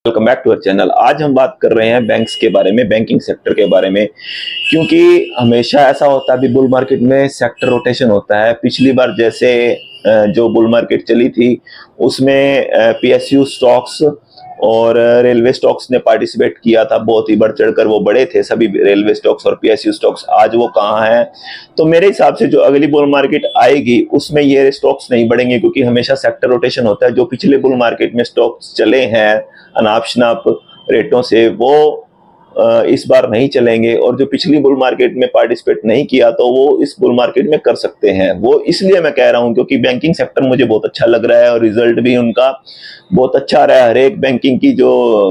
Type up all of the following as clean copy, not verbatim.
Welcome back to our channel. आज हम बात कर रहे हैं बैंक्स के बारे में, बैंकिंग सेक्टर के बारे में। क्योंकि हमेशा ऐसा होता है, अभी बुल मार्केट में सेक्टर रोटेशन होता है। पिछली बार जैसे जो बुल मार्केट चली थी उसमें पीएसयू स्टॉक्स और रेलवे स्टॉक्स ने पार्टिसिपेट किया था, बहुत ही बढ़ चढ़कर वो बड़े थे सभी रेलवे स्टॉक्स और पीएसयू स्टॉक्स। आज वो कहाँ हैं? तो मेरे हिसाब से जो अगली बुल मार्केट आएगी उसमें ये स्टॉक्स नहीं बढ़ेंगे, क्योंकि हमेशा सेक्टर रोटेशन होता है। जो पिछले बुल मार्केट में स्टॉक्स चले हैं अनाप शनाप रेटों से, वो इस बार नहीं चलेंगे। और जो पिछली बुल मार्केट में पार्टिसिपेट नहीं किया तो वो इस बुल मार्केट में कर सकते हैं। वो इसलिए मैं कह रहा हूं क्योंकि बैंकिंग सेक्टर मुझे बहुत अच्छा लग रहा है और रिजल्ट भी उनका बहुत अच्छा आ रहा है। हर एक बैंकिंग की जो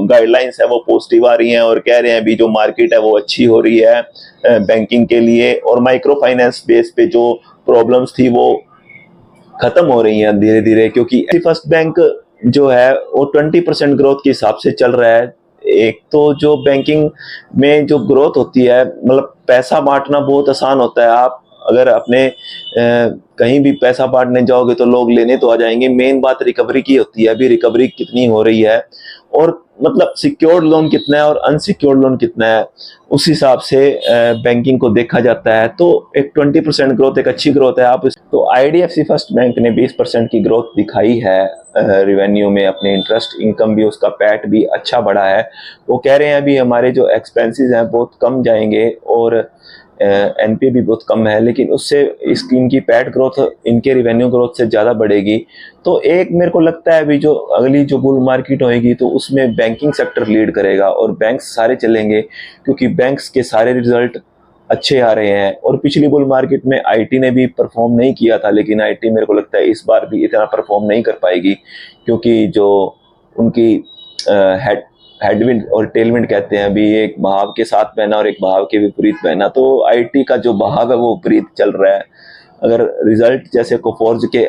गाइडलाइंस है वो पॉजिटिव आ रही हैं और कह रहे हैं अभी जो मार्केट है वो अच्छी हो रही है बैंकिंग के लिए। और माइक्रो फाइनेंस बेस पे जो प्रॉब्लम्स थी वो खत्म हो रही हैं धीरे धीरे, क्योंकि फर्स्ट बैंक जो है वो 20% ग्रोथ के हिसाब से चल रहा है। एक तो जो बैंकिंग में जो ग्रोथ होती है, मतलब पैसा बांटना बहुत आसान होता है। आप अगर अपने कहीं भी पैसा बांटने जाओगे तो लोग लेने तो आ जाएंगे। मेन बात रिकवरी की होती है। अभी रिकवरी कितनी हो रही है और मतलब सिक्योर्ड लोन कितना है और अनसिक्योर्ड लोन कितना है, उस हिसाब से बैंकिंग को देखा जाता है। तो एक 20% ग्रोथ एक अच्छी ग्रोथ है। आप तो आईडीएफसी फर्स्ट बैंक ने 20% की ग्रोथ दिखाई है रिवेन्यू में। अपने इंटरेस्ट इनकम भी, उसका पैट भी अच्छा बढ़ा है। वो कह रहे हैं अभी हमारे जो एक्सपेंसेस हैं बहुत कम जाएंगे और एनपीए भी बहुत कम है, लेकिन उससे इनकी पैट ग्रोथ इनके रिवेन्यू ग्रोथ से ज़्यादा बढ़ेगी। तो एक मेरे को लगता है अभी जो अगली जो बुल मार्केट होएगी तो उसमें बैंकिंग सेक्टर लीड करेगा और बैंक्स सारे चलेंगे, क्योंकि बैंक्स के सारे रिजल्ट अच्छे आ रहे हैं। और पिछली बुल मार्केट में आईटी ने भी परफॉर्म नहीं किया था, लेकिन आईटी मेरे को लगता है इस बार भी इतना परफॉर्म नहीं कर पाएगी, क्योंकि जो उनकी हेडविंड और टेलविंड कहते हैं, अभी एक बहाव के साथ बहना और एक बहाव के विपरीत बहना। तो आईटी का जो बहाव है वो विपरीत चल रहा है। अगर रिजल्ट जैसे कोफोर्ज के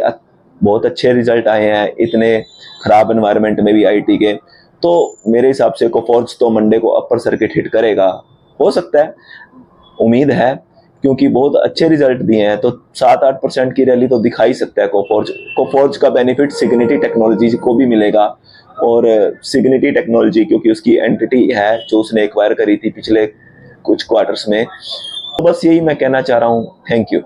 बहुत अच्छे रिजल्ट आए हैं इतने खराब एनवायरनमेंट में भी आईटी के, तो मेरे हिसाब से कोफोर्ज तो मंडे को अपर सर्किट हिट करेगा। हो सकता है, उम्मीद है, क्योंकि बहुत अच्छे रिजल्ट दिए हैं। तो 7-8% की रैली तो दिखा ही सकता है कोफोर्ज का बेनिफिट सिग्निटी टेक्नोलॉजी को भी मिलेगा। और सिग्निटी टेक्नोलॉजी क्योंकि उसकी एंटिटी है जो उसने एक्वायर करी थी पिछले कुछ क्वार्टर्स में। तो बस यही मैं कहना चाह रहा हूँ। Thank you.